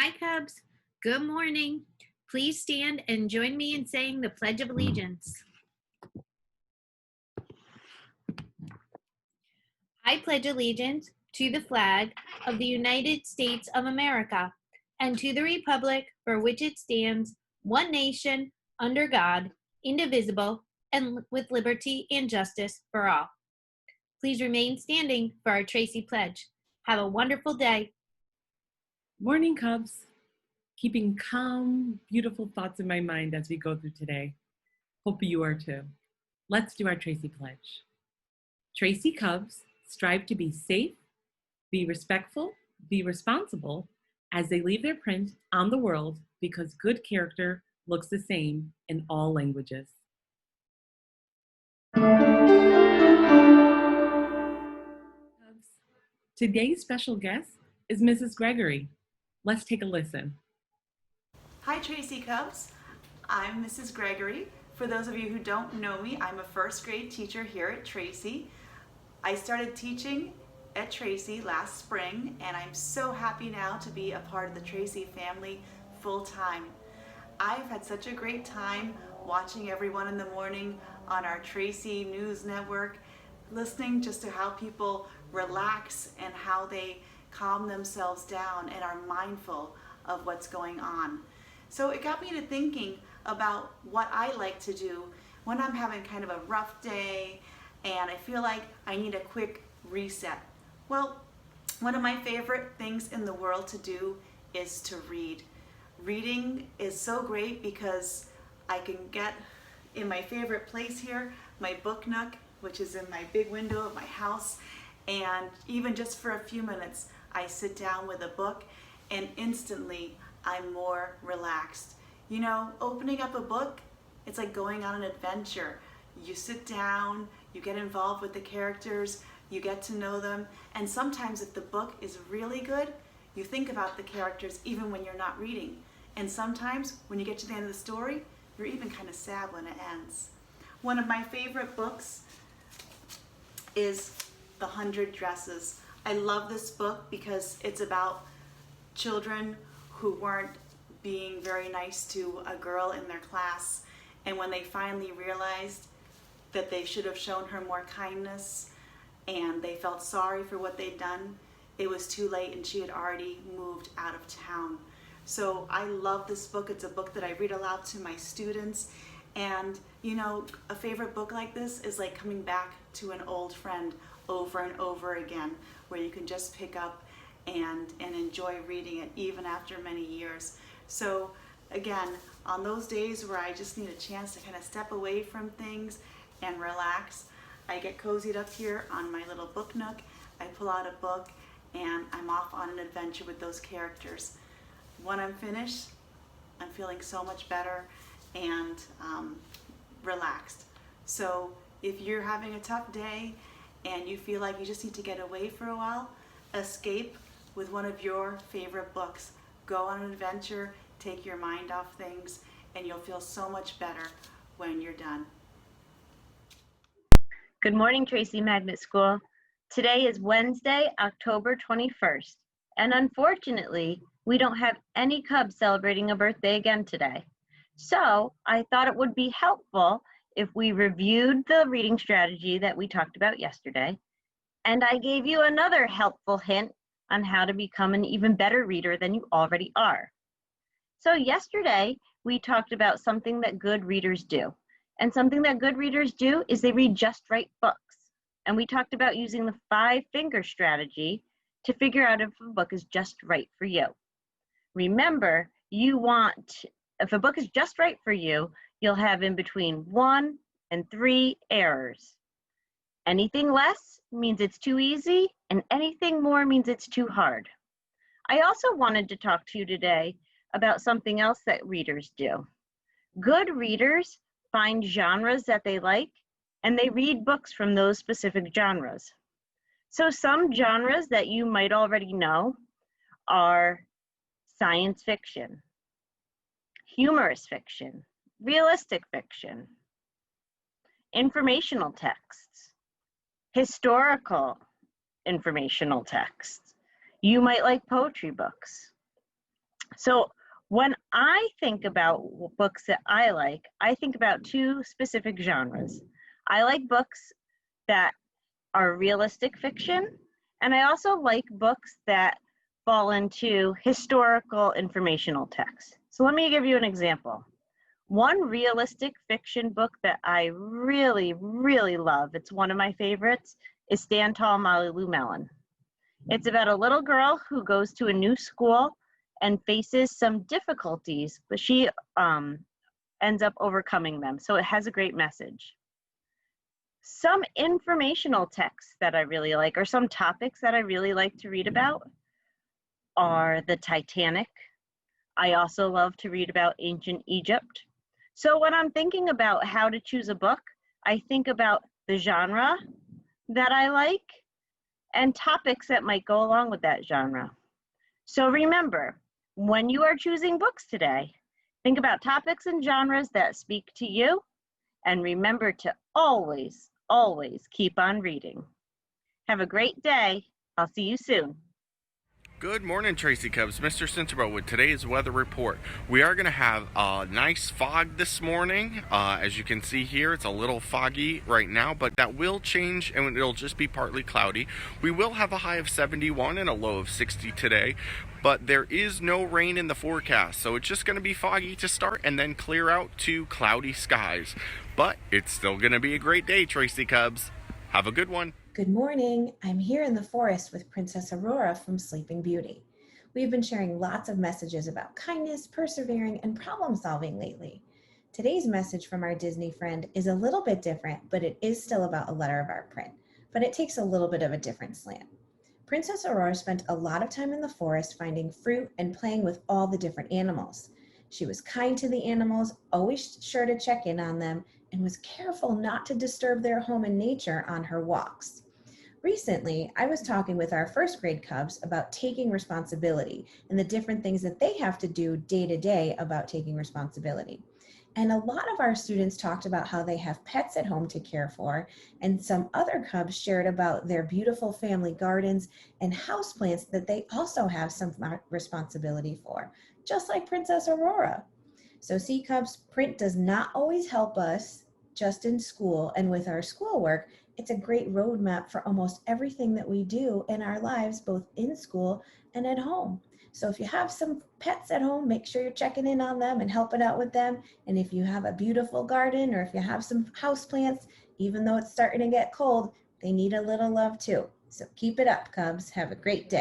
Hi, Cubs. Good morning. Please stand and join me in saying the Pledge of Allegiance. I pledge allegiance to the flag of the United States of America and to the republic for which it stands, one nation, under God, indivisible, and with liberty and justice for all. Please remain standing for our Tracy Pledge. Have a wonderful day. Morning, Cubs. Keeping calm, beautiful thoughts in my mind as we go through today. Hope you are too. Let's do our Tracy Pledge. Tracy Cubs strive to be safe, be respectful, be responsible as they leave their print on the world because good character looks the same in all languages. Today's special guest is Mrs. Gregory. Let's take a listen. Hi Tracy Cubs, I'm Mrs. Gregory. For those of you who don't know me, I'm a first grade teacher here at Tracy. I started teaching at Tracy last spring and I'm so happy now to be a part of the Tracy family full time. I've had such a great time watching everyone in the morning on our Tracy News Network, listening just to how people relax and how they calm themselves down and are mindful of what's going on. So it got me to thinking about what I like to do when I'm having kind of a rough day and I feel like I need a quick reset. Well, one of my favorite things in the world to do is to read. Reading is so great because I can get in my favorite place here, my book nook, which is in my big window of my house, and even just for a few minutes, I sit down with a book and instantly I'm more relaxed. You know, opening up a book, it's like going on an adventure. You sit down, you get involved with the characters, you get to know them, and sometimes if the book is really good, you think about the characters even when you're not reading. And sometimes when you get to the end of the story, you're even kind of sad when it ends. One of my favorite books is The 100 Dresses. I love this book because it's about children who weren't being very nice to a girl in their class, and when they finally realized that they should have shown her more kindness and they felt sorry for what they'd done, it was too late and she had already moved out of town. So I love this book. It's a book that I read aloud to my students, and you know, a favorite book like this is like coming back to an old friend over and over again, where you can just pick up and enjoy reading it even after many years. So again, on those days where I just need a chance to kind of step away from things and relax, I get cozied up here on my little book nook, I pull out a book, and I'm off on an adventure with those characters. When I'm finished, I'm feeling so much better and relaxed. So if you're having a tough day and you feel like you just need to get away for a while, escape with one of your favorite books. Go on an adventure, take your mind off things, and you'll feel so much better when you're done. Good morning, Tracy Magnet School. Today is Wednesday, October 21st, and unfortunately, we don't have any Cubs celebrating a birthday again today. So I thought it would be helpful if we reviewed the reading strategy that we talked about yesterday, and I gave you another helpful hint on how to become an even better reader than you already are. So yesterday, we talked about something that good readers do. And something that good readers do is they read just right books. And we talked about using the 5-finger strategy to figure out if a book is just right for you. Remember, if a book is just right for you, you'll have in between 1 and 3 errors. Anything less means it's too easy, and anything more means it's too hard. I also wanted to talk to you today about something else that readers do. Good readers find genres that they like, and they read books from those specific genres. So some genres that you might already know are science fiction, humorous fiction, realistic fiction, informational texts, historical informational texts. You might like poetry books. So when I think about books that I think about 2 specific genres. I like books that are realistic fiction, and I also like books that fall into historical informational texts. So let me give you an example. One realistic fiction book that I really, really love, it's one of my favorites, is Stand Tall, Molly Lou Mellon. It's about a little girl who goes to a new school and faces some difficulties, but she ends up overcoming them. So it has a great message. Some informational texts that I really like, or some topics that I really like to read about, are the Titanic. I also love to read about ancient Egypt. So when I'm thinking about how to choose a book, I think about the genre that I like and topics that might go along with that genre. So remember, when you are choosing books today, think about topics and genres that speak to you, and remember to always, always keep on reading. Have a great day. I'll see you soon. Good morning, Tracy Cubs. Mr. Centerbo with today's weather report. We are going to have a nice fog this morning. As you can see here, it's a little foggy right now, but that will change and it'll just be partly cloudy. We will have a high of 71 and a low of 60 today, but there is no rain in the forecast, so it's just going to be foggy to start and then clear out to cloudy skies. But it's still going to be a great day, Tracy Cubs. Have a good one. Good morning. I'm here in the forest with Princess Aurora from Sleeping Beauty. We've been sharing lots of messages about kindness, persevering, and problem solving lately. Today's message from our Disney friend is a little bit different, but it is still about a letter of our print, but it takes a little bit of a different slant. Princess Aurora spent a lot of time in the forest finding fruit and playing with all the different animals. She was kind to the animals, always sure to check in on them, and was careful not to disturb their home and nature on her walks. Recently, I was talking with our first grade Cubs about taking responsibility and the different things that they have to do day to day about taking responsibility. And a lot of our students talked about how they have pets at home to care for, and some other Cubs shared about their beautiful family gardens and houseplants that they also have some responsibility for, just like Princess Aurora. So see, Cubs, print does not always help us just in school and with our schoolwork. It's a great roadmap for almost everything that we do in our lives, both in school and at home. So if you have some pets at home, make sure you're checking in on them and helping out with them. And if you have a beautiful garden or if you have some houseplants, even though it's starting to get cold, they need a little love too. So keep it up, Cubs. Have a great day.